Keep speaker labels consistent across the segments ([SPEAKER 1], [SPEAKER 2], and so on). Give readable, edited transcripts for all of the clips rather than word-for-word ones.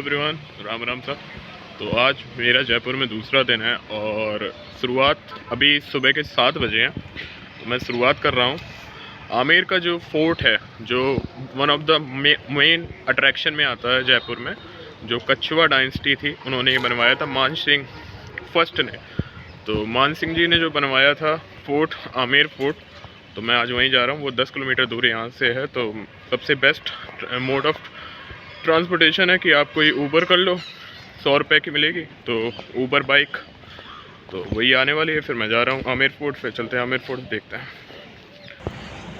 [SPEAKER 1] Everyone, Ram Ram sir. तो आज मेरा जयपुर में दूसरा दिन है और शुरुआत अभी सुबह के 7 बजे हैं। तो मैं शुरुआत कर रहा हूँ। आमेर का जो फोर्ट है, जो one of the main attraction में आता है जयपुर में, जो कछुआ डायनेस्टी थी, उन्होंने ये बनवाया था मान सिंह फर्स्ट ने। तो मान सिंह जी ने जो बनवाया था फोर्ट, आमेर फोर्ट, तो मैं आज वहीं जा रहा हूँ। वो 10 किलोमीटर दूर यहाँ से है। तो सबसे बेस्ट मोड ऑफ ट्रांसपोर्टेशन है कि आप कोई ऊबर कर लो, 100 रुपये की मिलेगी। तो ऊबर बाइक तो वही आने वाली है। फिर मैं जा रहा हूँ आमेर फोर्ट। फिर चलते हैं आमेर फोर्ट, देखते हैं।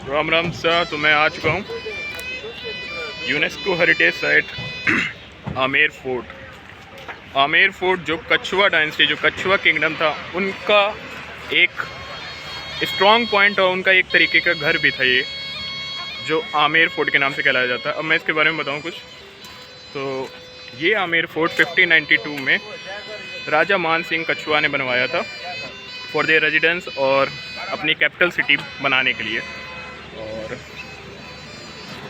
[SPEAKER 1] राम राम सा। तो मैं आ चुका हूँ UNESCO heritage site Amer fort. Amer fort जो कछुआ डायनेस्टी, जो कछुआ किंगडम था, उनका एक स्ट्रॉन्ग पॉइंट और उनका एक तरीके का घर भी था ये, जो आमेर फोर्ट के नाम से कहलाया जाता है। अब मैं इसके बारे में बताऊं कुछ। तो ये आमेर फोर्ट 1592 में राजा मान सिंह कछुआ ने बनवाया था फॉर देयर रेजिडेंस और अपनी कैपिटल सिटी बनाने के लिए। और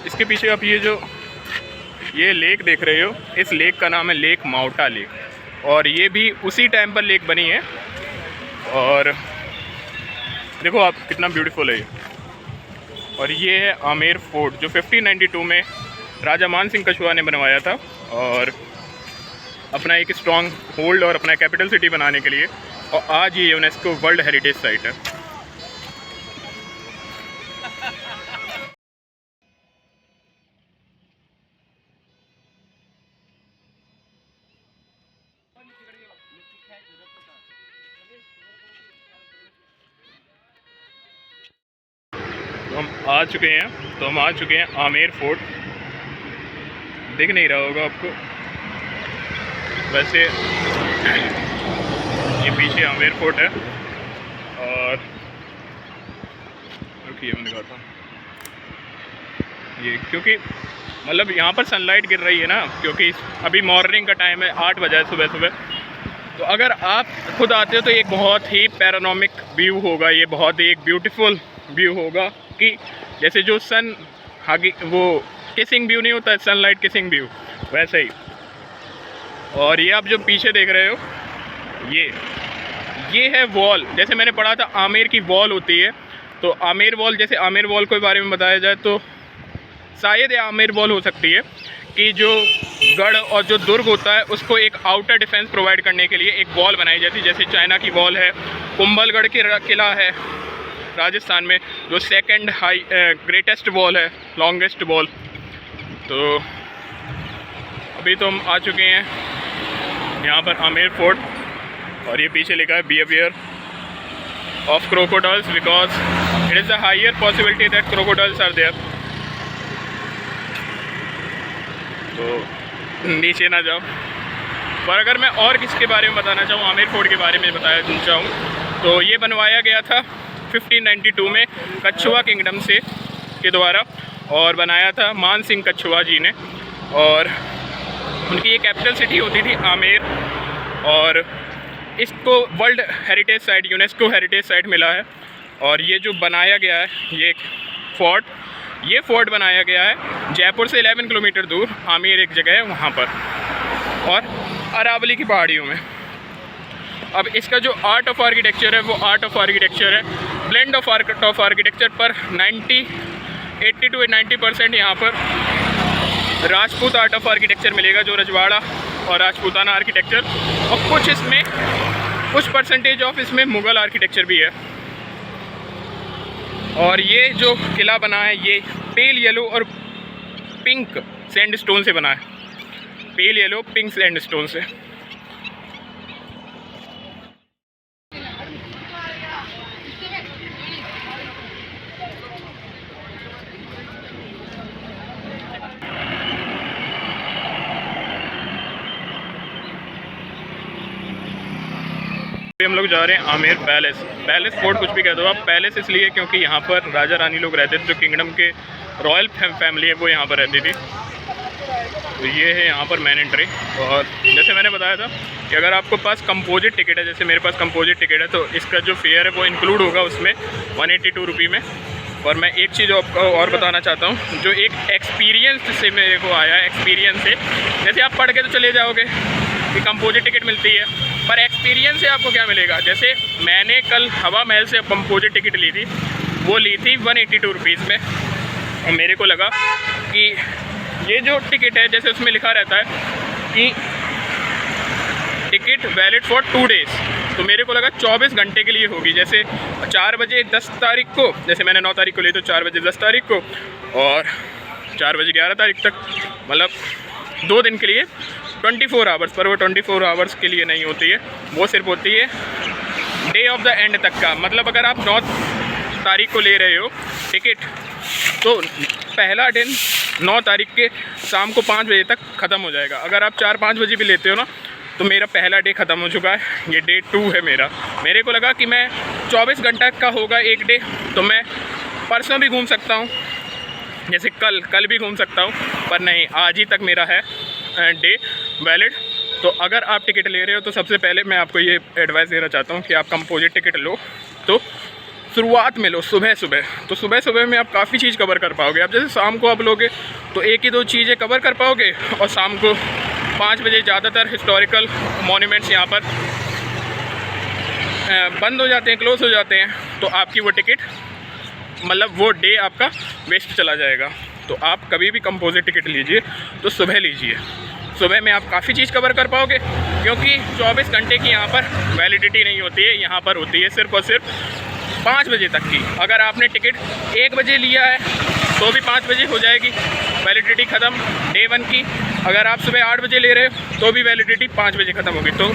[SPEAKER 1] इसके पीछे आप ये लेक देख रहे हो, इस लेक का नाम है लेक माउटा लेक, और ये भी उसी टाइम पर लेक बनी है। और देखो आप, कितना ब्यूटीफुल है ये। और ये है आमेर फोर्ट जो 1592 में राजा मान सिंह कछुआ ने बनवाया था, और अपना एक स्ट्रॉन्ग होल्ड और अपना कैपिटल सिटी बनाने के लिए। और आज ये यूनेस्को वर्ल्ड हेरिटेज साइट है। तो हम आ चुके हैं आमेर फोर्ट। दिख नहीं रहा होगा आपको वैसे, ये पीछे आमेर फोर्ट है। और रुकिए मैं दिखाता हूँ ये, क्योंकि मतलब यहाँ पर सनलाइट गिर रही है ना, क्योंकि अभी मॉर्निंग का टाइम है, 8 बजे सुबह। तो अगर आप खुद आते हो तो एक बहुत ही पैरानॉमिक व्यू होगा, ये बहुत ही एक ब्यूटीफुल व्यू होगा कि जैसे जो सन वो किसिंग व्यू नहीं होता है, सनलाइट किसिंग व्यू, वैसे ही। और ये आप जो पीछे देख रहे हो, ये है वॉल। जैसे मैंने पढ़ा था आमेर की वॉल होती है, तो आमेर वॉल, जैसे आमेर वॉल के बारे में बताया जाए तो शायद ये आमेर वॉल हो सकती है कि जो गढ़ और जो दुर्ग होता है उसको एक आउटर डिफेंस प्रोवाइड करने के लिए एक वॉल बनाई जाती है। जैसे चाइना की वॉल है, कुंभलगढ़ की किला है राजस्थान में, जो सेकंड ग्रेटेस्ट वॉल है, लॉन्गेस्ट वॉल। तो अभी तो हम आ चुके हैं यहाँ पर आमेर फोर्ट, और ये पीछे लिखा है be aware of crocodiles because it is the higher possibility that crocodiles are there. तो नीचे ना जाओ। पर अगर मैं और किसके बारे में बताना चाहूँ, आमेर फोर्ट के बारे में बताना चाहूँ, तो ये बनवाया गया था 1592 में कछुआ किंगडम के द्वारा, और बनाया था मान सिंह कछुआ जी ने। और उनकी ये कैपिटल सिटी होती थी आमेर, और इसको world heritage site, UNESCO heritage site मिला है। और ये जो बनाया गया है ये फोर्ट बनाया गया है जयपुर से 11 किलोमीटर दूर, आमेर एक जगह है वहाँ पर, और अरावली की पहाड़ियों में। अब इसका जो आर्ट ऑफ आर्किटेक्चर है, वो आर्ट ऑफ आर्किटेक्चर है ब्लेंड ऑफ आर्किटेक्चर पर 80 to 90% यहाँ पर राजपूत आर्ट ऑफ आर्किटेक्चर मिलेगा, जो रजवाड़ा और राजपूताना आर्किटेक्चर, और कुछ परसेंटेज ऑफ इसमें मुग़ल आर्किटेक्चर भी है। और ये जो किला बना है, ये पेल येलो और पिंक सैंडस्टोन से बना है, पेल येलो पिंक सैंडस्टोन से। हम लोग जा रहे हैं आमेर पैलेस फोर्ट, कुछ भी कह दो आप। पैलेस इसलिए क्योंकि यहाँ पर राजा रानी लोग रहते थे, जो किंगडम के रॉयल फैमिली है वो यहाँ पर रहती थी। तो ये है यहाँ पर मेन एंट्री। और जैसे मैंने बताया था कि अगर आपको पास कंपोजिट टिकट है, जैसे मेरे पास कंपोजिट टिकट है, तो इसका जो फेयर है वो इंक्लूड होगा उसमें 182 रुपये में। और मैं एक चीज़ आपको और बताना चाहता हूँ, जो एक एक्सपीरियंस से मेरे को आया, एक्सपीरियंस से, जैसे आप पढ़ के तो चले जाओगे कि कंपोजिट टिकट मिलती है, पर एक्सपीरियंस से आपको क्या मिलेगा। जैसे मैंने कल हवा महल से कंपोजिट टिकट ली थी, वो ली थी 182 रुपीज़ में, और मेरे को लगा कि ये जो टिकट है, जैसे उसमें लिखा रहता है कि टिकट वैलिड फॉर 2 डेज़, तो मेरे को लगा 24 घंटे के लिए होगी। जैसे 4 बजे 10 तारीख को, जैसे मैंने 9 तारीख को ली तो 4 बजे 10 तारीख को, और 4 बजे 11 तारीख तक, मतलब 2 दिन के लिए 24 आवर्स। पर वो 24 आवर्स के लिए नहीं होती है, वो सिर्फ होती है डे ऑफ द एंड तक का। मतलब अगर आप 9 तारीख को ले रहे हो टिकट, तो पहला दिन 9 तारीख के शाम को 5 बजे तक ख़त्म हो जाएगा। अगर आप 4-5 बजे भी लेते हो ना, तो मेरा पहला डे ख़त्म हो चुका है, ये डे 2 है मेरा। मेरे को लगा कि मैं 24 घंटा का होगा एक डे, तो मैं परसों भी घूम सकता हूँ, जैसे कल भी घूम सकता हूँ, पर नहीं, आज ही तक मेरा है डे वैलिड। तो अगर आप टिकट ले रहे हो तो सबसे पहले मैं आपको ये एडवाइस देना चाहता हूँ कि आप कंपोजिट टिकट लो, तो शुरुआत में लो सुबह सुबह। तो सुबह सुबह में आप काफ़ी चीज़ कवर कर पाओगे। अब जैसे शाम को आप लोगे तो 1 ही 2 चीज़ें कवर कर पाओगे, और शाम को 5 बजे ज़्यादातर हिस्टोरिकल मॉन्यूमेंट्स यहाँ पर बंद हो जाते हैं, क्लोज हो जाते हैं, तो आपकी वो टिकट, मतलब वो डे आपका वेस्ट चला जाएगा। तो आप कभी भी कंपोजिट टिकट लीजिए तो सुबह लीजिए, सुबह में आप काफ़ी चीज़ कवर कर पाओगे, क्योंकि 24 घंटे की यहाँ पर वैलिडिटी नहीं होती है, यहाँ पर होती है सिर्फ और सिर्फ 5 बजे तक की। अगर आपने टिकट 1 बजे लिया है तो भी 5 बजे हो जाएगी वैलिडिटी ख़त्म डे 1 की। अगर आप सुबह 8 बजे ले रहे हो तो भी वैलिडिटी 5 बजे ख़त्म होगी। तो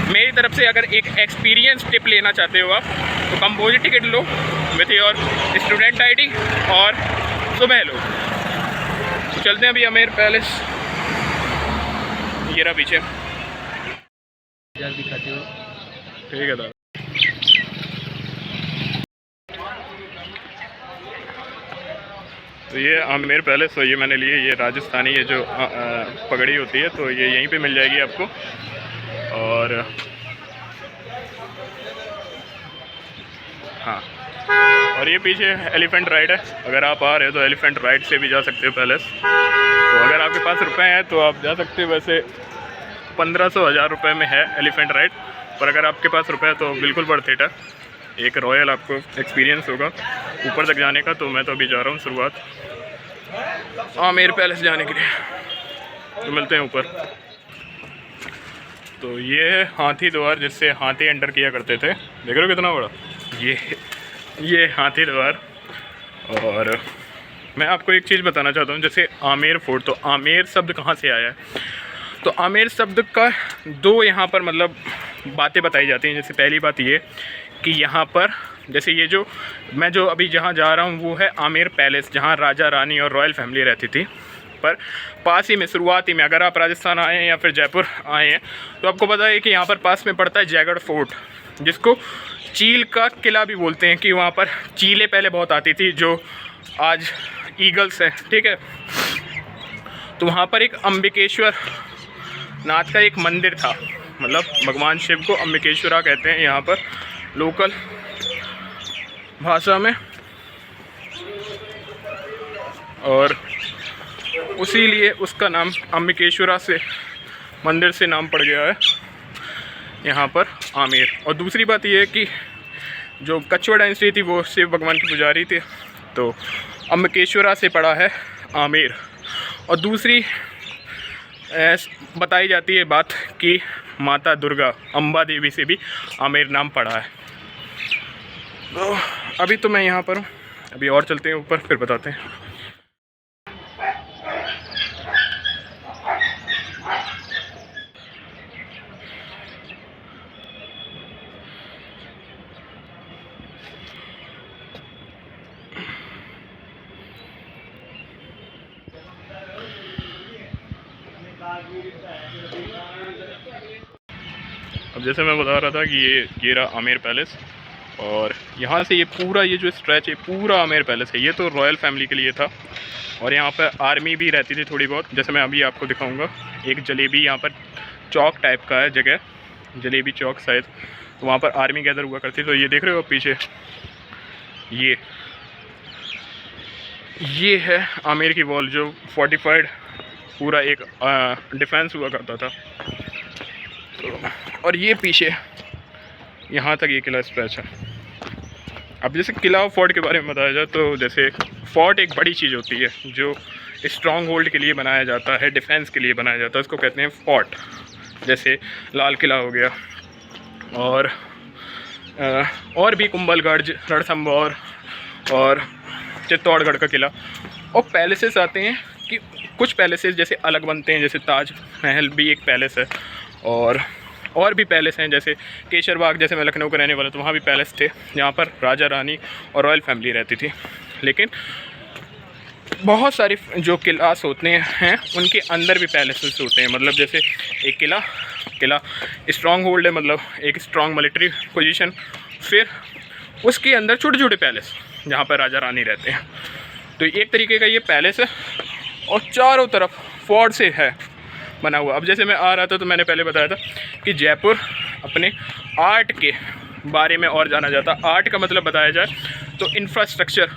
[SPEAKER 1] मेरी तरफ से अगर एक एक्सपीरियंस टिप लेना चाहते हो आप, तो composite ticket low with your student ID और सुबह लो। चलते हैं अभी आमेर पैलेस, ये रहा पीछे,
[SPEAKER 2] दिखाते हो।
[SPEAKER 1] ठीक है दादा। तो ये आमेर पैलेस, और ये मैंने लिए, ये राजस्थानी, ये जो पगड़ी होती है, तो ये यहीं पे मिल जाएगी आपको। और हाँ, और ये पीछे एलिफेंट राइड है, अगर आप आ रहे हो तो एलिफेंट राइड से भी जा सकते हो पैलेस। तो अगर आपके पास रुपए हैं तो आप जा सकते हो। वैसे 1500-1000 रुपये में है एलिफेंट राइड, पर अगर आपके पास रुपए है तो बिल्कुल वर्थ इट है। एक रॉयल आपको एक्सपीरियंस होगा ऊपर तक जाने का। तो मैं तो अभी जा रहा हूँ शुरुआत आमेर पैलेस जाने के लिए, तो मिलते हैं ऊपर। तो ये है हाथी द्वार, जिससे हाथी एंटर किया करते थे, देख रहे हो कितना बड़ा ये हाथी द्वार। और मैं आपको एक चीज़ बताना चाहता हूँ, जैसे आमेर फोर्ट, तो आमेर शब्द कहाँ से आया है? तो आमेर शब्द का 2 यहाँ पर मतलब बातें बताई जाती हैं। जैसे पहली बात ये कि यहाँ पर, जैसे ये जो मैं जो अभी जहाँ जा रहा हूँ वो है आमेर पैलेस, जहाँ राजा रानी और रॉयल फैमिली रहती थी। पर पास ही में, शुरुआती में, अगर आप राजस्थान आए हैं या फिर जयपुर आए हैं तो आपको पता है कि यहाँ पर पास में पड़ता है जयगढ़ फोर्ट, जिसको चील का किला भी बोलते हैं, कि वहाँ पर चीलें पहले बहुत आती थी, जो आज ईगल्स हैं, ठीक है। तो वहाँ पर एक अंबिकेश्वर नाथ का एक मंदिर था, मतलब भगवान शिव को अंबिकेश्वरा कहते हैं यहाँ पर लोकल भाषा में, और उसी लिए उसका नाम अंबिकेश्वरा से, मंदिर से नाम पड़ गया है यहाँ पर आमेर। और दूसरी बात यह है कि जो कछुआ डायनेस्टी थी वो शिव भगवान की पुजारी थी, तो अंबिकेश्वरा से पड़ा है आमेर। और दूसरी बताई जाती है बात कि माता दुर्गा, अम्बा देवी से भी आमेर नाम पड़ा है। तो अभी तो मैं यहाँ पर हूँ, अभी और चलते हैं ऊपर, फिर बताते हैं। अब जैसे मैं बता रहा था कि ये रहा आमेर पैलेस, और यहाँ से ये पूरा, ये जो स्ट्रेच है पूरा आमेर पैलेस है। ये तो रॉयल फैमिली के लिए था, और यहाँ पर आर्मी भी रहती थी थोड़ी बहुत। जैसे मैं अभी आपको दिखाऊंगा, एक जलेबी यहाँ पर चौक टाइप का है जगह, जलेबी चौक शायद, तो वहाँ पर आर्मी गैदर हुआ करती। तो ये देख रहे हो आप पीछे, ये है आमेर की वॉल, जो फोर्टिफाइड पूरा एक डिफेंस हुआ करता था। तो और ये पीछे यहाँ तक ये किला स्ट्रेच है। अब जैसे किला और फोर्ट के बारे में बताया जाए तो जैसे फोर्ट एक बड़ी चीज़ होती है जो स्ट्रॉन्ग होल्ड के लिए बनाया जाता है, डिफेंस के लिए बनाया जाता है, उसको कहते हैं फोर्ट। जैसे लाल किला हो गया और भी कुंभलगढ़, रणथंभौर और चित्तौड़गढ़ का किला। और पैलेसेस आते हैं कि कुछ पैलेसेस जैसे अलग बनते हैं, जैसे ताज महल भी एक पैलेस है, और भी पैलेस हैं जैसे केसर बाग। जैसे मैं लखनऊ का रहने वाला तो वहाँ भी पैलेस थे जहाँ पर राजा रानी और रॉयल फैमिली रहती थी। लेकिन बहुत सारी जो किलास होते हैं उनके अंदर भी पैलेसेस होते हैं। मतलब जैसे एक किला स्ट्रॉन्ग होल्ड है, मतलब एक स्ट्रॉन्ग मिलिट्री पोजीशन, फिर उसके अंदर छोटे छोटे पैलेस जहाँ पर राजा रानी रहते हैं। तो एक तरीके का ये पैलेस है और चारों तरफ फोर्ट से है बना हुआ। अब जैसे मैं आ रहा था तो मैंने पहले बताया था कि जयपुर अपने आर्ट के बारे में और जाना जाता। आर्ट का मतलब बताया जाए तो इंफ्रास्ट्रक्चर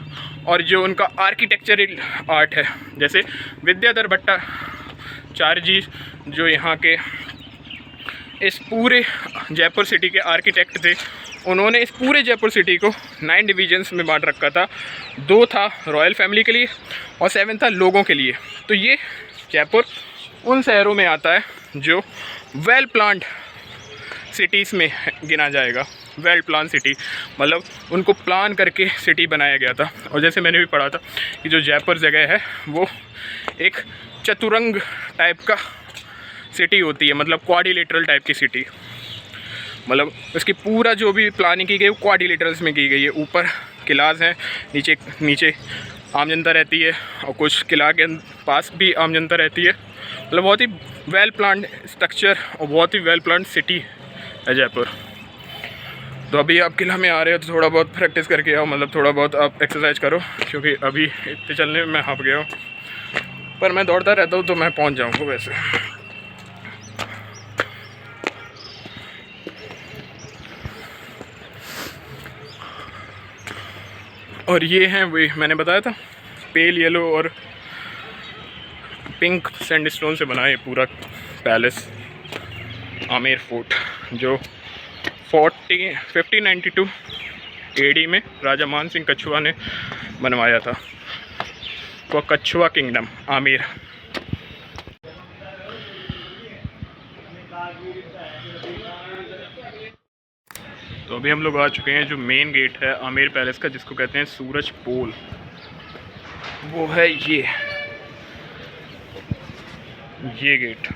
[SPEAKER 1] और जो उनका आर्किटेक्चरल आर्ट है। जैसे विद्याधर भट्टाचार्य जी जो यहाँ के इस पूरे जयपुर सिटी के आर्किटेक्ट थे, उन्होंने इस पूरे जयपुर सिटी को 9 डिवीजन्स में बांट रखा था। 2 था रॉयल फैमिली के लिए और 7 था लोगों के लिए। तो ये जयपुर उन शहरों में आता है जो वेल प्लान्ड सिटीज़ में गिना जाएगा। वेल प्लान सिटी मतलब उनको प्लान करके सिटी बनाया गया था। और जैसे मैंने भी पढ़ा था कि जो जयपुर जगह है वो एक चतुरंग टाइप का सिटी होती है, मतलब क्वाड्रिलेटरल टाइप की सिटी। मतलब उसकी पूरा जो भी प्लानिंग की गई वो क्वाड्रिलेटरल्स में की गई है। ऊपर किलाज हैं, नीचे आम जनता रहती है और कुछ किला के पास भी आम जनता रहती है। मतलब बहुत ही वेल प्लान्ड स्ट्रक्चर और बहुत ही वेल प्लान्ड सिटी है जयपुर। तो अभी आप किला में आ रहे हो तो थोड़ा बहुत प्रैक्टिस करके आओ, मतलब थोड़ा बहुत आप एक्सरसाइज करो, क्योंकि अभी इतने चलने में मैं हाफ गया हूँ, पर मैं दौड़ता रहता हूँ तो मैं पहुँच जाऊँगा वैसे। और ये हैं वही मैंने बताया था पेल येलो और पिंक सैंडस्टोन से बना है पूरा पैलेस आमेर फोर्ट, जो 1592 AD में राजा मान सिंह कछुआ ने बनवाया था। तो कछुआ किंगडम आमेर। तो अभी हम लोग आ चुके हैं जो मेन गेट है आमेर पैलेस का, जिसको कहते हैं सूरज पोल। वो है ये गेट।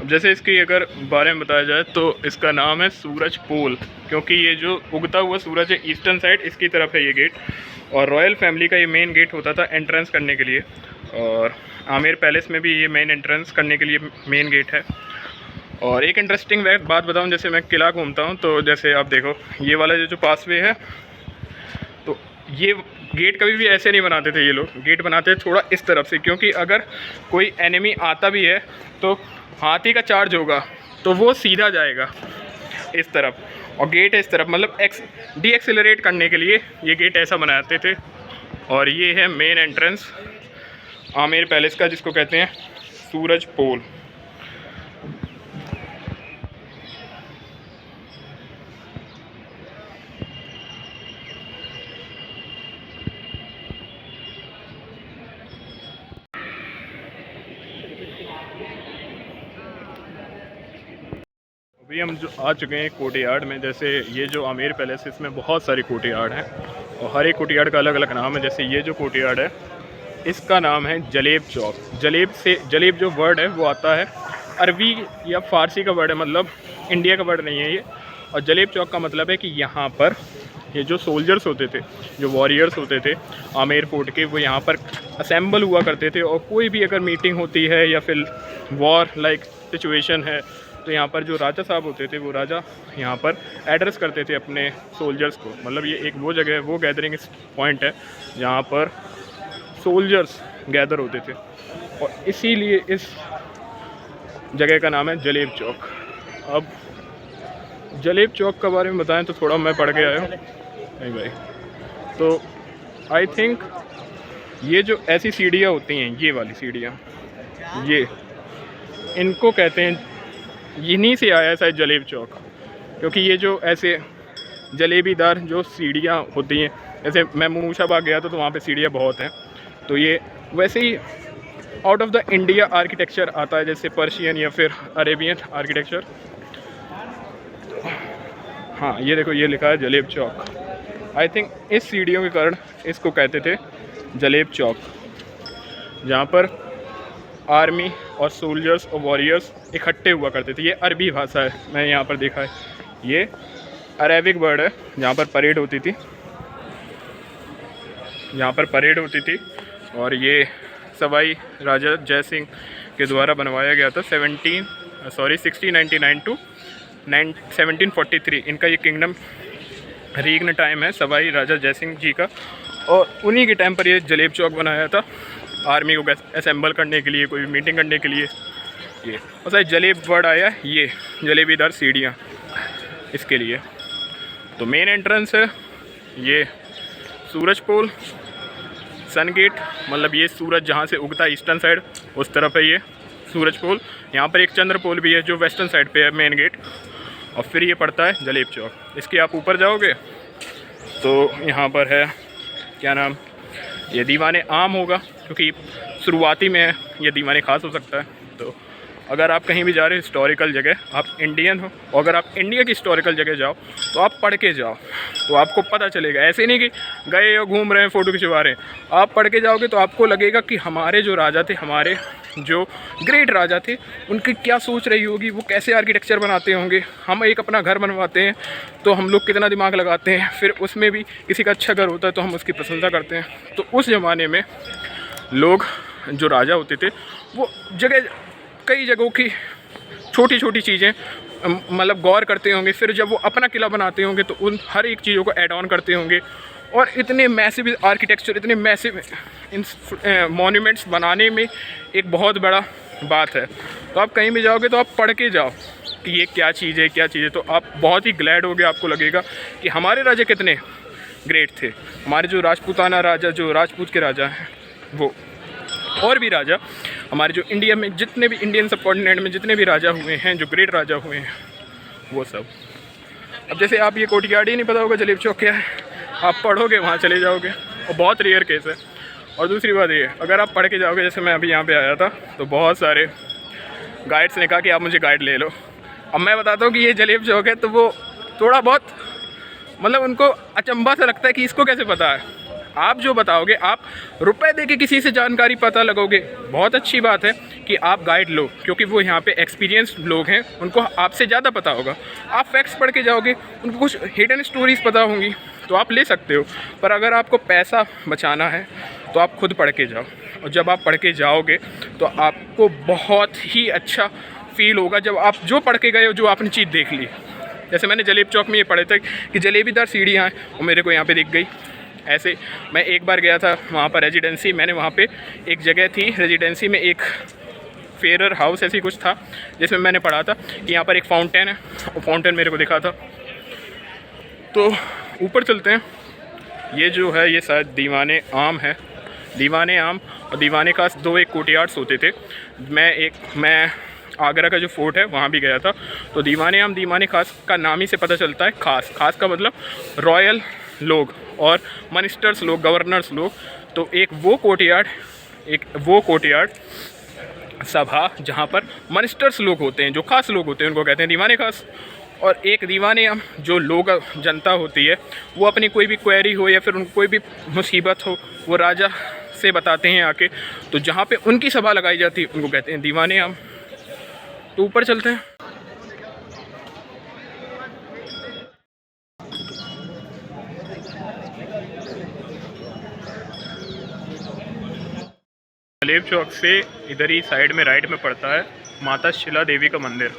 [SPEAKER 1] अब जैसे इसकी अगर बारे में बताया जाए तो इसका नाम है सूरज पोल, क्योंकि ये जो उगता हुआ सूरज है ईस्टर्न साइड इसकी तरफ है ये गेट। और रॉयल फैमिली का ये मेन गेट होता था एंट्रेंस करने के लिए, और आमेर पैलेस में भी ये मेन एंट्रेंस करने के लिए मेन गेट है। और एक इंटरेस्टिंग बात बताऊं, जैसे मैं किला घूमता हूं तो जैसे आप देखो ये वाला जो पासवे है, तो ये गेट कभी भी ऐसे नहीं बनाते थे ये लोग, गेट बनाते थे थोड़ा इस तरफ से, क्योंकि अगर कोई एनिमी आता भी है तो हाथी का चार्ज होगा तो वो सीधा जाएगा इस तरफ, और गेट इस तरफ, मतलब डीएक्सेलरेट करने के लिए ये गेट ऐसा बनाते थे। और ये है मेन एंट्रेंस आमेर पैलेस का, जिसको कहते हैं सूरज पोल। अभी हम जो आ चुके हैं कोर्टयार्ड में। जैसे ये जो आमेर पैलेस है इसमें बहुत सारी कोर्टयार्ड हैं और हर एक कोर्टयार्ड का अलग अलग नाम है। जैसे ये जो कोर्टयार्ड है इसका नाम है जलेब चौक। जलेब जो वर्ड है वो आता है अरबी या फ़ारसी का वर्ड है, मतलब इंडिया का वर्ड नहीं है ये। और जलेब चौक का मतलब है कि यहाँ पर ये जो सोल्जर्स होते थे, जो वॉरियर्स होते थे आमेर फोर्ट के, वो यहाँ पर असेंबल हुआ करते थे। और कोई भी अगर मीटिंग होती है या फिर वॉर लाइक सिचुएशन है तो यहाँ पर जो राजा साहब होते थे वो राजा यहाँ पर एड्रेस करते थे अपने सोल्जर्स को। मतलब ये एक वो जगह है, वो गैदरिंग पॉइंट है जहाँ पर सोल्जर्स गैदर होते थे, और इसीलिए इस जगह का नाम है जलेब चौक। अब जलेब चौक के बारे में बताएं तो थोड़ा मैं पढ़ के आया हूँ नहीं भाई, तो आई थिंक ये जो ऐसी सीढ़ियाँ होती हैं, ये वाली सीढ़ियाँ, ये इनको कहते हैं, इन्हीं से आया है शायद जलेब चौक, क्योंकि ये जो ऐसे जलेबीदार जो सीढ़ियाँ होती हैं, जैसे मैं मूशाबाग गया था तो वहाँ पे सीढ़ियाँ बहुत हैं, तो ये वैसे ही out of the India architecture आता है, जैसे पर्शियन या फिर अरेबियन आर्किटेक्चर। हाँ ये देखो, ये लिखा है जलेब चौक। आई थिंक इस सीढ़ियों के कारण इसको कहते थे जलेब चौक, जहाँ पर आर्मी और सोल्जर्स और वॉरियर्स इकट्ठे हुआ करते थे। ये अरबी भाषा है, मैंने यहाँ पर देखा है, ये अरेबिक वर्ड है। जहाँ पर परेड होती थी, यहाँ पर परेड होती थी, और ये सवाई राजा जय सिंह के द्वारा बनवाया गया था 1699 टू 1743। इनका ये किंगडम रीगन टाइम है सवाई राजा जय सिंह जी का, और उन्हीं के टाइम पर ये जलेब चौक बनाया था आर्मी को असेंबल करने के लिए, कोई मीटिंग करने के लिए। ये और शायद जलेब वर्ड आया, ये जलेबीदार सीढ़ियाँ इसके लिए। तो मेन एंट्रेंस है ये सूरज पोल, सन गेट, मतलब ये सूरज जहाँ से उगता है ईस्टर्न साइड उस तरफ है ये सूरज पोल। यहाँ पर एक चंद्र पोल भी है जो वेस्टर्न साइड पे है मेन गेट, और फिर ये पड़ता है जलेब चौक। इसके आप ऊपर जाओगे तो यहाँ पर है क्या नाम, ये दीवाने आम होगा, क्योंकि शुरुआती में ये दीवाने खास हो सकता है। तो अगर आप कहीं भी जा रहे हो हिस्टोरिकल जगह, आप इंडियन हो, और अगर आप इंडिया की हिस्टोरिकल जगह जाओ तो आप पढ़ के जाओ, तो आपको पता चलेगा। ऐसे नहीं कि गए और घूम रहे हैं फ़ोटो खिंचवा रहे हैं, आप पढ़ के जाओगे तो आपको लगेगा कि हमारे जो राजा थे, हमारे जो ग्रेट राजा थे, उनकी क्या सोच रही होगी, वो कैसे आर्किटेक्चर बनाते होंगे। हम एक अपना घर बनवाते हैं तो हम लोग कितना दिमाग लगाते हैं, फिर उसमें भी किसी का अच्छा घर होता है तो हम उसकी प्रशंसा करते हैं। तो उस ज़माने में लोग जो राजा होते थे वो कई जगहों की छोटी छोटी चीज़ें मतलब गौर करते होंगे, फिर जब वो अपना किला बनाते होंगे तो उन हर एक चीज़ों को ऐड ऑन करते होंगे। और इतने मैसिव आर्किटेक्चर, इतने मैसिव मॉन्यूमेंट्स बनाने में एक बहुत बड़ा बात है। तो आप कहीं भी जाओगे तो आप पढ़ के जाओ कि ये क्या चीज़ है, क्या चीज़ है, तो आप बहुत ही ग्लैड होगे, आपको लगेगा कि हमारे राजा कितने ग्रेट थे। हमारे जो राजपूताना राजा, जो राजपूत के राजा हैं वो, और भी राजा हमारे जो इंडिया में जितने भी इंडियन सबकॉन्टिनेंट में जितने भी राजा हुए हैं, जो ग्रेट राजा हुए हैं, वो सब। अब जैसे आप ये कोर्टयार्ड ही नहीं पता होगा जलेब चौक क्या है, आप पढ़ोगे वहाँ चले जाओगे, और बहुत रेयर केस है। और दूसरी बात ये, अगर आप पढ़ के जाओगे, जैसे मैं अभी यहाँ पे आया था तो बहुत सारे गाइड्स ने कहा कि आप मुझे गाइड ले लो। अब मैं बताता हूँ कि ये जलेब चौक है, तो वो थोड़ा बहुत मतलब उनको अचंभा सा लगता है कि इसको कैसे पता है। आप जो बताओगे, आप रुपए दे के किसी से जानकारी पता लगोगे, बहुत अच्छी बात है कि आप गाइड लो, क्योंकि वो यहाँ पे एक्सपीरियंस्ड लोग हैं, उनको आपसे ज़्यादा पता होगा। आप फैक्ट्स पढ़ के जाओगे, उनको कुछ हिडन स्टोरीज पता होंगी तो आप ले सकते हो, पर अगर आपको पैसा बचाना है तो आप खुद पढ़ के जाओ। और जब आप पढ़ के जाओगे तो आपको बहुत ही अच्छा फील होगा, जब आप जो पढ़ के गए हो, जो आपने चीज़ देख ली। जैसे मैंने जलेब चौक में ये पढ़े थे कि जलेबीदार सीढ़ियाँ हैं, वो मेरे को यहाँ पे दिख गई। ऐसे मैं एक बार गया था वहाँ पर रेजिडेंसी, मैंने वहाँ पे एक जगह थी रेजिडेंसी में, एक फेरर हाउस ऐसी कुछ था, जिसमें मैंने पढ़ा था कि यहाँ पर एक फाउंटेन है, वो फाउंटेन मेरे को दिखा था। तो ऊपर चलते हैं। ये जो है ये शायद दीवाने आम है, दीवाने आम और दीवाने खास दो एक कोर्टयार्ड्स होते थे। मैं आगरा का जो फोर्ट है वहाँ भी गया था। तो दीवाने आम दीवाने खास का नाम ही से पता चलता है, खास खास का मतलब रॉयल लोग और मिनिस्टर्स लोग, गवर्नर्स लोग। तो एक वो कोर्टयार्ड सभा जहाँ पर मिनिस्टर्स लोग होते हैं, जो खास लोग होते हैं, उनको कहते हैं दीवाने खास। और एक दीवाने आम जो लोग जनता होती है, वो अपनी कोई भी क्वेरी हो या फिर उनको कोई भी मुसीबत हो, वो राजा से बताते हैं आके। तो जहाँ पे उनकी सभा लगाई जाती है उनको कहते हैं दीवाने आम। तो ऊपर चलते हैं। जलेब चौक से इधर ही साइड में राइट में पड़ता है माता शिला देवी का मंदिर।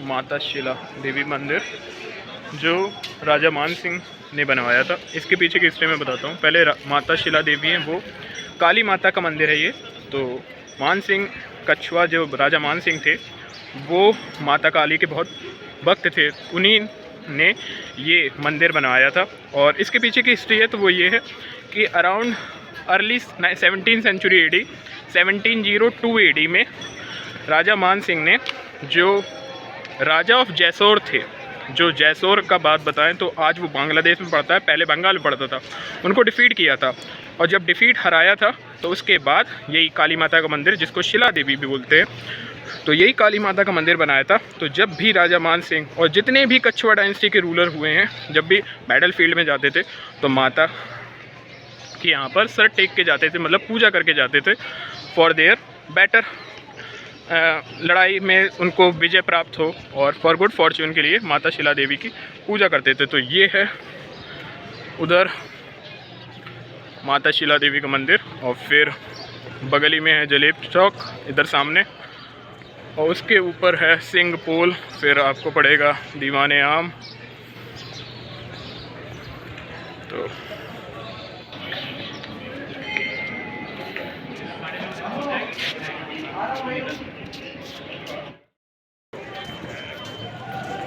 [SPEAKER 1] माता शिला देवी मंदिर जो राजा मान सिंह ने बनवाया था। इसके पीछे की हिस्ट्री में बताता हूँ। पहले माता शिला देवी हैं, वो काली माता का मंदिर है ये। तो मान सिंह कछुआ, जो राजा मान सिंह थे, वो माता काली के बहुत भक्त थे, उन्हीं ने ये मंदिर बनवाया था। और इसके पीछे की हिस्ट्री है तो वो ये है कि around early 17th century AD 1702 AD में राजा मान सिंह ने, जो राजा ऑफ जैसोर थे, जो जैसोर का बात बताएं तो आज वो बांग्लादेश में पड़ता है, पहले बंगाल में पड़ता था, उनको डिफ़ीट किया था। और जब डिफ़ीट हराया था तो उसके बाद यही काली माता का मंदिर, जिसको शिला देवी भी बोलते हैं, तो यही काली माता का मंदिर बनाया था। तो जब भी राजा मान सिंह और जितने भी कछुआ डायनेस्टी के रूलर हुए हैं, जब भी बैटल फील्ड में जाते थे तो माता कि यहाँ पर सर टेक के जाते थे, मतलब पूजा करके जाते थे फॉर देयर बेटर, लड़ाई में उनको विजय प्राप्त हो और फॉर गुड फॉर्च्यून के लिए माता शिला देवी की पूजा करते थे। तो ये है उधर माता शिला देवी का मंदिर, और फिर बगली में है जलेब चौक इधर सामने, और उसके ऊपर है सिंह पोल, फिर आपको पड़ेगा दीवाने आम। तो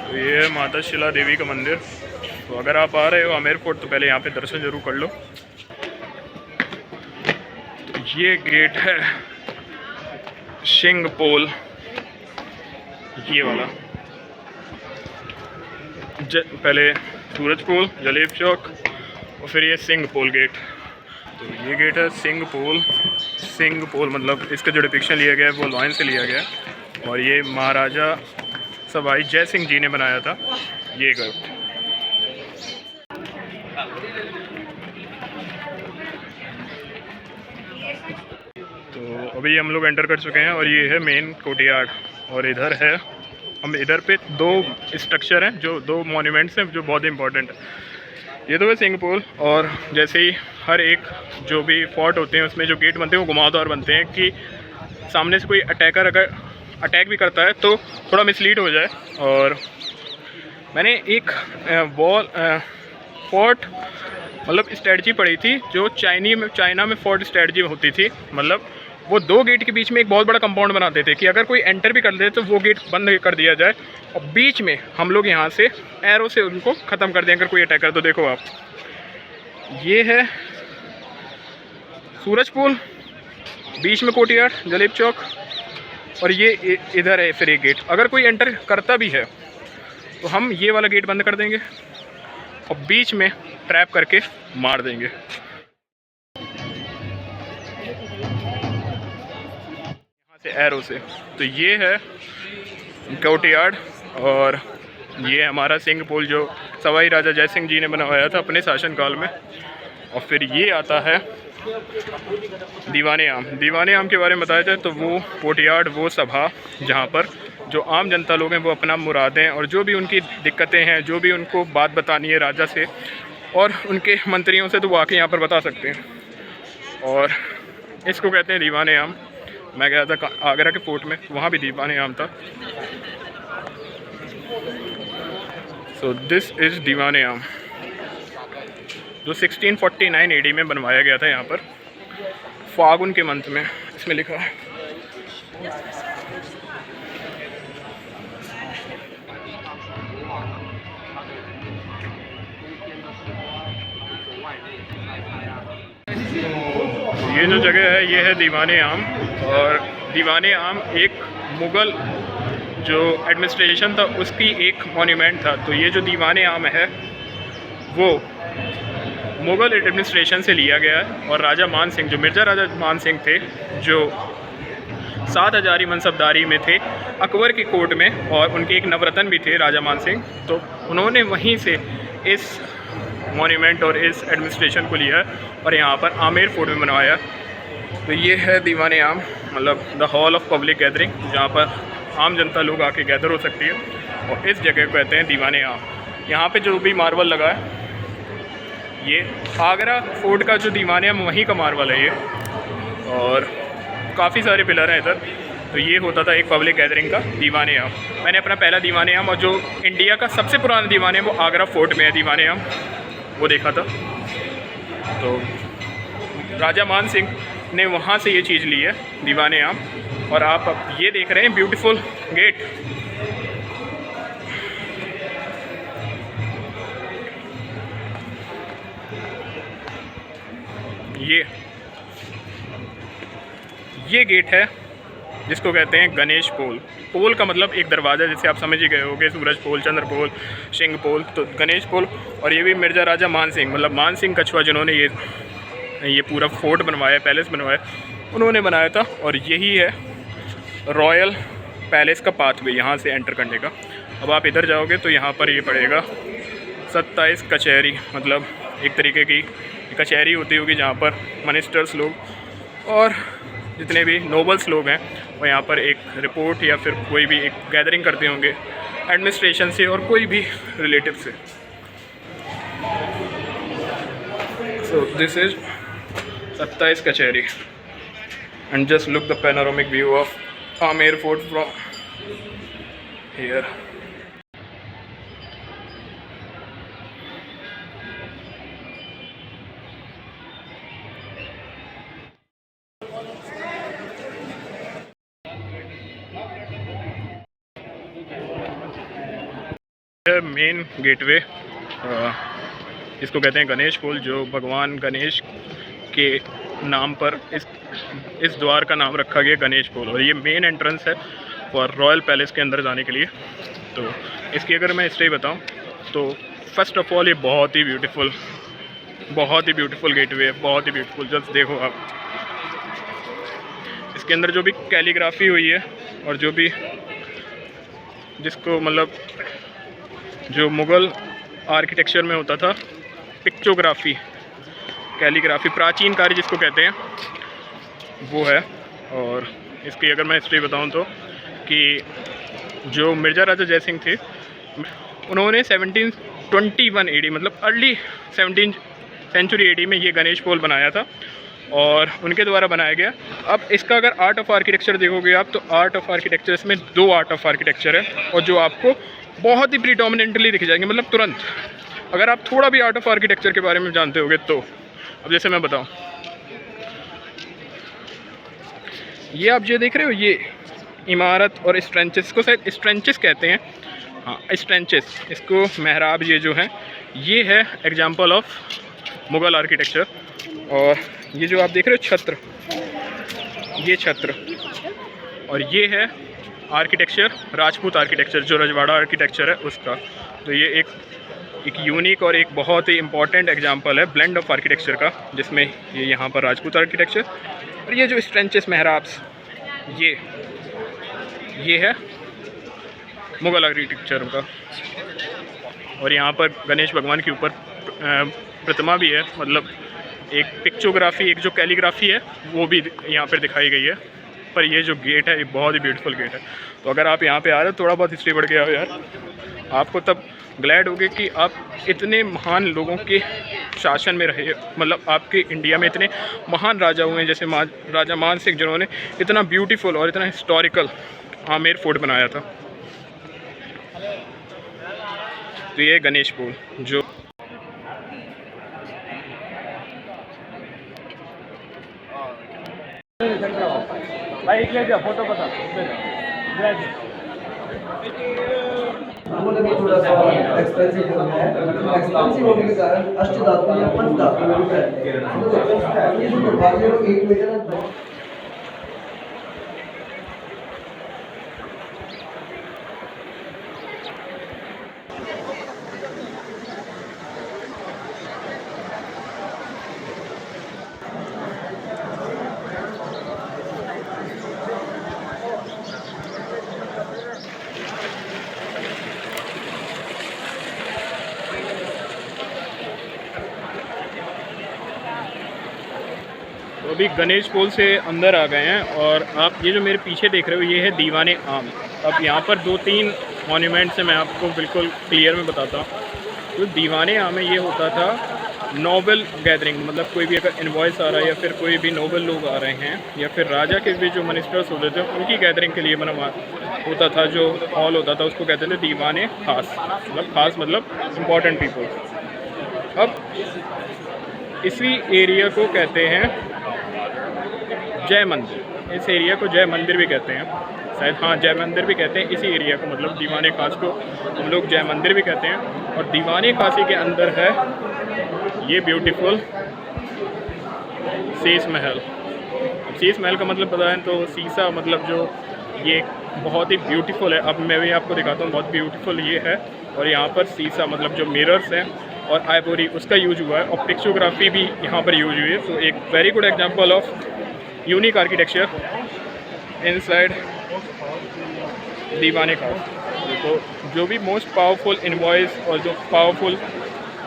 [SPEAKER 1] ये है माता शिला देवी का मंदिर। तो अगर आप आ रहे हो आमेर फोर्ट तो पहले यहाँ पे दर्शन जरूर कर लो। तो ये गेट है सिंह पोल, ये वाला, पहले सूरज पोल, जलेब चौक, और फिर ये सिंह पोल गेट। तो ये गेट है सिंह पोल। सिंह पोल मतलब इसका जो डिपिक्शन लिया गया है वो लॉयन से लिया गया है, और ये महाराजा सवाई जय सिंह जी ने बनाया था ये गेट। तो अभी हम लोग एंटर कर चुके हैं और ये है मेन कोर्टयार्ड, और इधर है, हम इधर पे दो स्ट्रक्चर हैं, जो दो मॉन्यूमेंट्स हैं जो बहुत इंपॉर्टेंट है। ये तो है सिंह पोल, और जैसे ही हर एक जो भी फोर्ट होते हैं उसमें जो गेट बनते हैं वो घुमावदार बनते हैं कि सामने से कोई अटैकर अगर अटैक भी करता है तो थोड़ा मिसलीड हो जाए। और मैंने एक फोर्ट मतलब स्ट्रेटजी पढ़ी थी जो चाइना में फोर्ट स्ट्रेटजी होती थी, मतलब वो दो गेट के बीच में एक बहुत बड़ा कंपाउंड बनाते थे कि अगर कोई एंटर भी कर ले तो वो गेट बंद कर दिया जाए, और बीच में हम लोग यहाँ से एरो से उनको ख़त्म कर दें अगर कोई अटैकर। तो देखो आप, ये है सूरज पोल, बीच में कोर्टयार्ड जलेब चौक, और ये इधर है फिर एक गेट। अगर कोई एंटर करता भी है तो हम ये वाला गेट बंद कर देंगे और बीच में ट्रैप करके मार देंगे। यहाँ से एरो से। तो ये है कोर्टयार्ड, और ये हमारा सिंह पोल जो सवाई राजा जय सिंह जी ने बनवाया था अपने शासनकाल में। और फिर ये आता है दीवाने आम। दीवाने आम के बारे में बताया जाए तो वो कोर्टयार्ड, वो सभा जहाँ पर जो आम जनता लोग हैं वो अपना मुरादें और जो भी उनकी दिक्कतें हैं, जो भी उनको बात बतानी है राजा से और उनके मंत्रियों से, तो वो आके यहाँ पर बता सकते हैं। और इसको कहते हैं दीवाने आम। मैं गया था आगरा के फोर्ट में, वहाँ भी दीवाने आम था। सो दिस इज़ दीवाने आम, जो 1649 एडी में बनवाया गया था यहाँ पर फागुन के मंथ में, इसमें लिखा है। ये जो जगह है ये है दीवाने आम, और दीवाने आम एक मुग़ल जो एडमिनिस्ट्रेशन था उसकी एक मॉन्यूमेंट था। तो ये जो दीवाने आम है वो मुग़ल एडमिनिस्ट्रेशन से लिया गया है, और राजा मान सिंह जो मिर्ज़ा राजा मान सिंह थे, जो 7 हज़ारी मनसबदारी में थे अकबर की कोर्ट में, और उनके एक नवरत्न भी थे राजा मान सिंह, तो उन्होंने वहीं से इस मॉन्यूमेंट और इस एडमिनिस्ट्रेशन को लिया और यहाँ पर आमेर फोर्ट में बनवाया। तो ये है दीवाने आम, मतलब the hall of public gathering, जहाँ पर आम जनता लोग आके गैदर हो सकती है, और इस जगह को कहते हैं दीवाने आम। यहाँ पे जो भी मार्बल लगा है ये आगरा फोर्ट का जो दीवाने आम वहीं का मार्बल है ये, और काफ़ी सारे पिलर हैं इधर। तो ये होता था एक पब्लिक गैदरिंग का दीवाने आम। मैंने अपना पहला दीवाने आम, और जो इंडिया का सबसे पुराना दीवाने आम वो आगरा फोर्ट में है दीवाने आम, वो देखा था। तो राजा मान सिंह ने वहाँ से ये चीज़ ली है दीवाने आम। और आप अब ये देख रहे हैं ब्यूटीफुल गेट। ये ये गेट है जिसको कहते हैं गणेश पोल। पोल का मतलब एक दरवाज़ा, जैसे आप समझ ही गए होंगे, सूरज पोल, चंद्र पोल, सिंह पोल, तो गणेश पोल। और ये भी मिर्ज़ा राजा मान सिंह, मतलब मान सिंह कछुआ, जिन्होंने ये पूरा फोर्ट बनवाया, पैलेस बनवाया, उन्होंने बनाया था। और यही है रॉयल पैलेस का पाथवे यहाँ से एंटर करने का। अब आप इधर जाओगे तो यहाँ पर ये पड़ेगा 27 कचहरी, मतलब एक तरीके की कचहरी होती होगी जहाँ पर मिनिस्टर्स लोग और जितने भी नोबल्स लोग हैं वो यहाँ पर एक रिपोर्ट या फिर कोई भी एक गैदरिंग करते होंगे एडमिनिस्ट्रेशन से और कोई भी रिलेटिव से। सो दिस इज 27 कचहरी and just look the panoramic view of Amer fort from here. Main gateway, इसको कहते हैं गणेश पोल, जो भगवान गणेश के नाम पर इस द्वार का नाम रखा गया गणेश पोल। और ये मेन एंट्रेंस है फॉर रॉयल पैलेस के अंदर जाने के लिए। तो इसकी अगर मैं हिस्ट्री बताऊं तो फर्स्ट ऑफ ऑल ये बहुत ही ब्यूटीफुल गेटवे है, बहुत ही ब्यूटीफुल। जस्ट देखो आप, इसके अंदर जो भी कैलीग्राफी हुई है और जो भी जिसको मतलब जो मुग़ल आर्किटेक्चर में होता था, पिक्चोग्राफी, कैलीग्राफी, प्राचीन कार्य जिसको कहते हैं, वो है। और इसकी अगर मैं हिस्ट्री बताऊं तो कि जो मिर्ज़ा राजा जयसिंह थे, उन्होंने 1721 AD, मतलब अर्ली 17th सेंचुरी AD में ये गणेश पोल बनाया था और उनके द्वारा बनाया गया। अब इसका अगर आर्ट ऑफ आर्किटेक्चर देखोगे आप तो आर्ट ऑफ आर्किटेक्चर, इसमें 2 आर्ट ऑफ आर्किटेक्चर है और जो आपको बहुत ही प्रीडोमिनेंटली दिख जाएंगे, मतलब तुरंत। अगर आप थोड़ा भी आर्ट ऑफ आर्किटेक्चर के बारे में जानते होगे तो, अब जैसे मैं बताऊं, ये आप जो देख रहे हो ये इमारत और स्ट्रेंचेस को शायद स्ट्रेंचेस कहते हैं, हाँ स्ट्रेंचेस, इसको मेहराब ये जो है ये है एग्जाम्पल ऑफ मुग़ल आर्किटेक्चर। और ये जो आप देख रहे हो छत्र, ये छत्र, और ये है आर्किटेक्चर, राजपूत आर्किटेक्चर, जो रजवाड़ा आर्किटेक्चर है उसका। तो ये एक यूनिक और एक बहुत ही इम्पॉर्टेंट एग्जांपल है ब्लेंड ऑफ आर्किटेक्चर का, जिसमें ये यहाँ पर राजपूत आर्किटेक्चर और ये जो स्ट्रेंचेस मेहराब्स, ये है मुग़ल आर्किटेक्चर का। और यहाँ पर गणेश भगवान के ऊपर प्रतिमा भी है, मतलब एक पिक्चोग्राफी, एक जो कैलीग्राफी है वो भी यहाँ पर दिखाई गई है। पर ये जो गेट है ये बहुत ही ब्यूटीफुल गेट है। तो अगर आप यहाँ पे आ रहे हो, थोड़ा बहुत हिस्ट्री बढ़ गया हो यार, आपको तब ग्लैड होगे कि आप इतने महान लोगों के शासन में रहे, मतलब आपके इंडिया में इतने महान राजा हुए हैं, जैसे राजा मान सिंह, जिन्होंने इतना ब्यूटीफुल और इतना हिस्टोरिकल आमेर फोर्ट बनाया था। तो ये गणेश पोल जो
[SPEAKER 2] भाई एक ले जा फोटो बता थोड़ा सा एक्सपेंसिव होने के कारण अष्टधातु या पंचधातु में भी करते हैं। ये जो दरवाजे लोग 1 मीटर
[SPEAKER 1] तो अभी गणेश पोल से अंदर आ गए हैं और आप ये जो मेरे पीछे देख रहे हो ये है दीवाने आम। अब यहाँ पर 2-3 मॉन्यूमेंट्स हैं, मैं आपको बिल्कुल क्लियर में बताता हूँ। तो दीवाने आम में ये होता था नोबल गैदरिंग, मतलब कोई भी अगर इन्वॉइस आ रहा है या फिर कोई भी नोबल लोग आ रहे हैं या फिर राजा के भी जो मिनिस्टर्स होते थे उनकी गैदरिंग के लिए बना होता था, जो हॉल होता था उसको कहते थे दीवाने खास, मतलब खास मतलब इम्पॉर्टेंट पीपल। अब इसी एरिया को कहते हैं जय मंदिर, इस एरिया को जय मंदिर भी कहते हैं शायद, हाँ जय मंदिर भी कहते हैं इसी एरिया को, मतलब दीवाने खास को हम लोग जय मंदिर भी कहते हैं। और दीवाने खासी के अंदर है ये ब्यूटीफुल शीश महल। शीश महल का मतलब बताएं तो शीशा मतलब जो ये बहुत ही ब्यूटीफुल है। अब मैं भी आपको दिखाता हूँ, बहुत ब्यूटीफुल ये है। और यहाँ पर शीशा मतलब जो मिरर्स हैं और आइवरी उसका यूज हुआ है, और पिक्चोग्राफी भी यहाँ पर यूज हुई है। सो एक very good example of unique architecture inside दीवाने खास। तो जो भी मोस्ट पावरफुल इनवॉइस और जो पावरफुल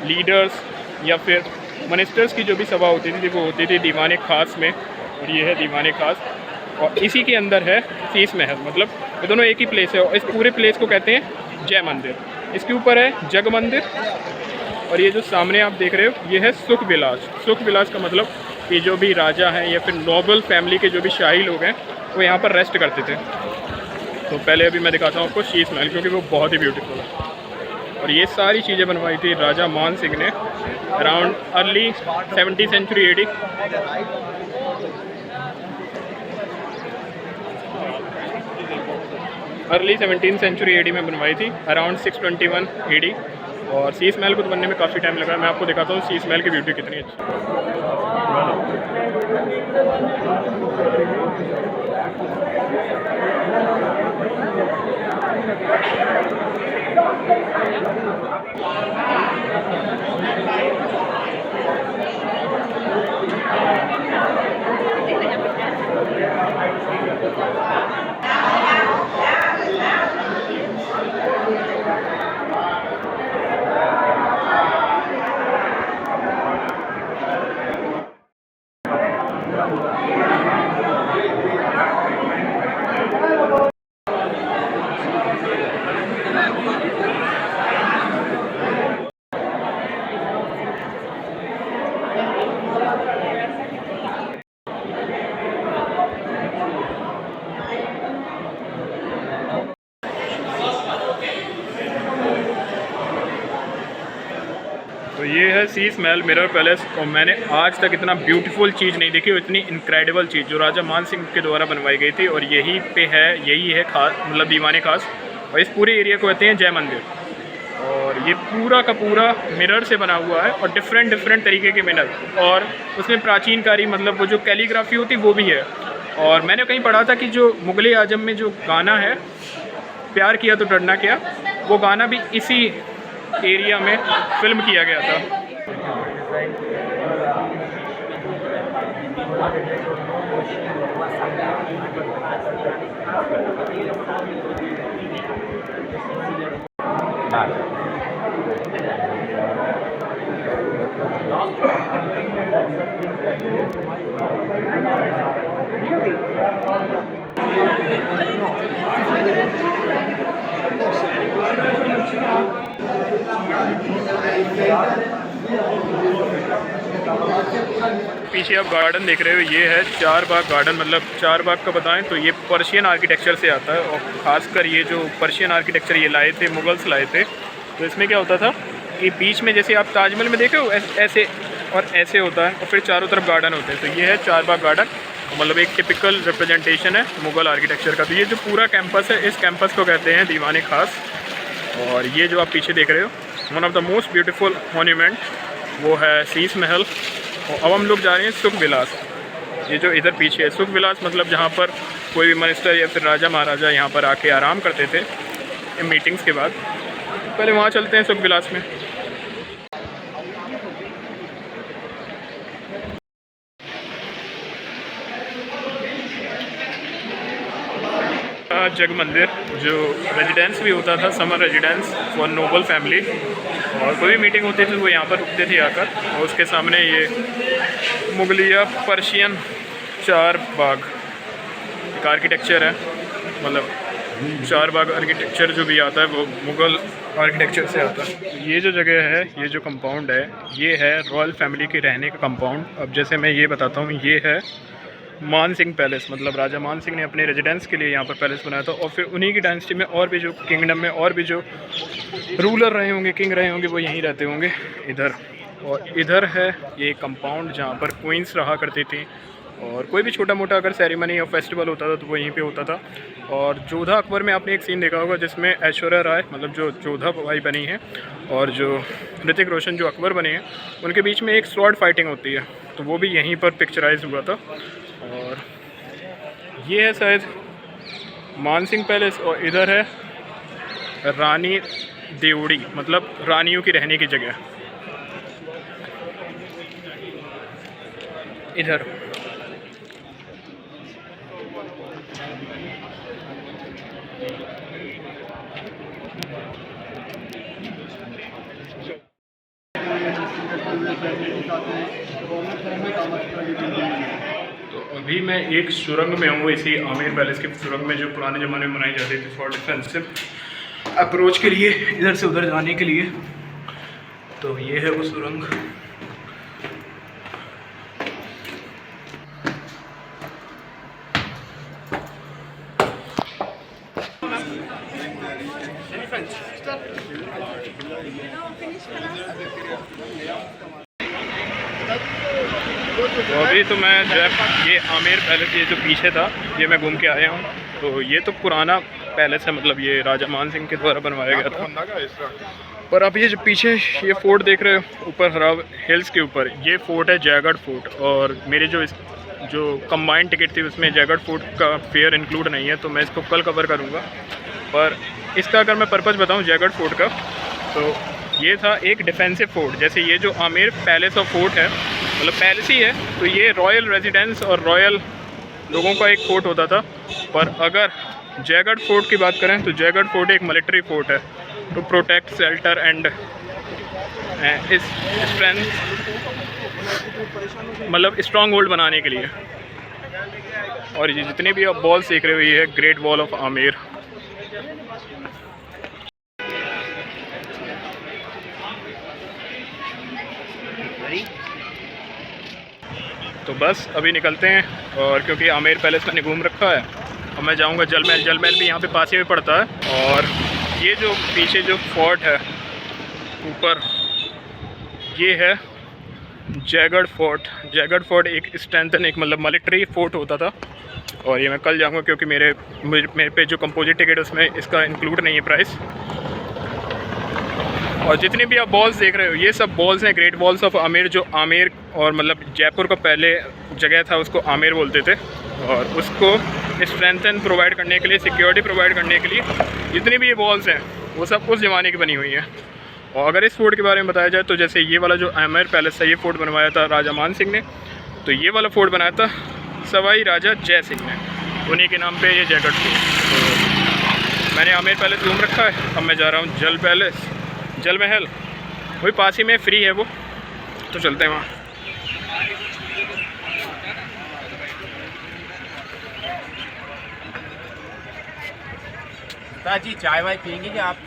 [SPEAKER 1] लीडर्स या फिर मिनिस्टर्स की जो भी सभा होती थी वो होती थी दीवाने खास में, और ये है दीवाने खास। और इसी के अंदर है शीश महल, मतलब ये दोनों एक ही प्लेस है। और इस पूरे प्लेस को कहते हैं जय मंदिर। इसके ऊपर है जग मंदिर, और ये जो सामने आप देख रहे हो ये है सुख विलास। सुख विलास का मतलब ये जो भी राजा हैं या फिर नोबल फैमिली के जो भी शाही लोग हैं वो यहाँ पर रेस्ट करते थे। तो पहले अभी मैं दिखाता हूँ आपको शीश महल, क्योंकि वो बहुत ही ब्यूटीफुल है। और ये सारी चीज़ें बनवाई थी राजा मान सिंह ने around early 70th century AD। Early 17th century AD में बनवाई थी, अराउंड 621 AD। और शीश महल को तो बनने में काफ़ी टाइम लगा। मैं आपको दिखाता हूँ शीश महल की ब्यूटी कितनी अच्छी। तो ये है शीश महल मिरर पैलेस, और मैंने आज तक इतना ब्यूटीफुल चीज़ नहीं देखी, और इतनी इनक्रेडिबल चीज़ जो राजा मान सिंह के द्वारा बनवाई गई थी। और यही पे है, यही है खास, मतलब दीवाने खास। और इस पूरे एरिया को कहते हैं जय मंदिर। और ये पूरा का पूरा मिरर से बना हुआ है, और डिफरेंट तरीके के मिरर, और उसमें प्राचीनकारी मतलब वो जो कैलीग्राफी होती वो भी है। और मैंने कहीं पढ़ा था कि जो मुगले आजम में जो गाना है प्यार किया तो डरना क्या, वो गाना भी इसी एरिया में फिल्म किया गया था। पीछे आप गार्डन देख रहे हो, ये है चार बाग गार्डन। मतलब चार बाग का बताएं तो ये पर्शियन आर्किटेक्चर से आता है, और ख़ासकर ये जो पर्शियन आर्किटेक्चर ये लाए थे, मुगल्स लाए थे। तो इसमें क्या होता था कि बीच में जैसे आप ताजमहल में देखे हो ऐसे और ऐसे होता है, और फिर चारों तरफ गार्डन होते हैं। तो ये है चार बाग गार्डन, मतलब एक टिपिकल रिप्रेजेंटेशन है मुग़ल आर्किटेक्चर का। तो ये जो पूरा कैंपस है, इस कैंपस को कहते हैं दीवाने खास। और ये जो आप पीछे देख रहे हो, one of the most beautiful monument, वो है शीश महल। और अब हम लोग जा रहे हैं सुख विलास। ये जो इधर पीछे है सुख विलास, मतलब जहाँ पर कोई भी मिनिस्टर या फिर राजा महाराजा यहाँ पर आके आराम करते थे मीटिंग्स के बाद। पहले वहाँ चलते हैं सुख विलास में। जग मंदिर जो रेजिडेंस भी होता था, summer residence for Nobel family, और कोई भी मीटिंग होती थी वो यहाँ पर रुकते थे आकर। और उसके सामने ये मुगलिया पर्शियन चार बाग एक आर्किटेक्चर है, मतलब चार बाग आर्किटेक्चर जो भी आता है वो मुग़ल आर्किटेक्चर से आता है। ये जो जगह है, ये जो कंपाउंड है, ये है रॉयल फैमिली के रहने का कंपाउंड। अब जैसे मैं ये बताता हूँ, ये है मान सिंह पैलेस, मतलब राजा मान सिंह ने अपने रेजिडेंस के लिए यहाँ पर पैलेस बनाया था। और फिर उन्हीं की डायनेस्टी में और भी जो किंगडम में और भी जो रूलर रहे होंगे, किंग रहे होंगे, वो यहीं रहते होंगे इधर। और इधर है ये कंपाउंड जहाँ पर क्वींस रहा करती थी, और कोई भी छोटा मोटा अगर सेरेमनी या फेस्टिवल होता था तो वो यहीं पे होता था। और जोधा अकबर में आपने एक सीन देखा होगा जिसमें ऐश्वर्या राय, मतलब जो जोधा भाई बनी है, और जो ऋतिक रोशन जो अकबर बने हैं, उनके बीच में एक स्वॉर्ड फाइटिंग होती है, तो वो भी यहीं पर पिक्चराइज हुआ था। और ये है शायद मानसिंह पैलेस और इधर है रानी देवड़ी, मतलब रानियों की रहने की जगह इधर। तो अभी मैं एक सुरंग में हूँ, इसी आमेर पैलेस के सुरंग में, जो पुराने ज़माने में बनाई जाती थी फॉर डिफेंसिव अप्रोच के लिए, इधर से उधर जाने के लिए। तो ये है वो सुरंग। तो अभी तो मैं जब ये आमेर पैलेस, ये जो पीछे था, ये मैं घूम के आया हूँ। तो ये तो पुराना पैलेस है, मतलब ये राजा मान सिंह के द्वारा बनवाया गया था। पर आप ये जो पीछे ये फोर्ट देख रहे हो ऊपर हराव हिल्स के ऊपर, ये फोर्ट है जयगढ़ फोर्ट। और मेरे जो कंबाइंड टिकट थी उसमें जयगढ़ फोर्ट का फेयर इंक्लूड नहीं है, तो मैं इसको कल कवर करूँगा। पर इसका अगर मैं पर्पज़ बताऊँ जयगढ़ फोर्ट का, तो ये था एक डिफेंसिव फोर्ट। जैसे ये जो आमेर पैलेस और फोर्ट है, मतलब पैलेस ही है, तो ये रॉयल रेजिडेंस और रॉयल लोगों का एक फोर्ट होता था। पर अगर जयगढ़ फोर्ट की बात करें तो जयगढ़ फोर्ट एक मिलिट्री फोर्ट है, टू प्रोटेक्ट शेल्टर एंड इस स्ट्रेंथ, मतलब स्ट्रॉन्ग होल्ड बनाने के लिए। और ये जितने भी आप वॉल्स देख रहे हो, ये है ग्रेट वॉल ऑफ आमेर। तो बस अभी निकलते हैं, और क्योंकि आमेर पैलेस मैंने घूम रखा है, और मैं जाऊंगा जल महल। जल महल भी यहाँ पे पास ही में पड़ता है। और ये जो पीछे जो फोर्ट है ऊपर, ये है जयगढ़ फोर्ट। जयगढ़ फोर्ट एक स्ट्रेंथन, एक मतलब मिलिट्री फोर्ट होता था। और ये मैं कल जाऊंगा, क्योंकि मेरे पे जो कंपोजिट टिकट है उसमें इसका इंक्लूड नहीं है प्राइस। और जितने भी आप बॉल्स देख रहे हो, ये सब बॉल्स हैं ग्रेट वॉल्स ऑफ आमेर। जो आमेर और मतलब जयपुर का पहले जगह था, उसको आमेर बोलते थे। और उसको स्ट्रेंथन प्रोवाइड करने के लिए, सिक्योरिटी प्रोवाइड करने के लिए जितनी भी ये वॉल्स हैं, वो सब उस ज़माने की बनी हुई हैं। और अगर इस फोर्ट के बारे में बताया जाए, तो जैसे ये वाला जो आमेर पैलेस था, ये फोर्ट बनवाया था राजा मान सिंह ने। तो ये वाला फोर्ट बनाया था सवाई राजा जय सिंह ने, उन्हीं के नाम पे ये जयगढ़ फोर्ट। तो मैंने आमेर पैलेस घूम रखा है, अब मैं जा रहा हूँ जल महल। वही पास ही में फ्री है वो, तो चलते हैं वहाँ।
[SPEAKER 3] जी चाय वाय पियेंगे क्या आप?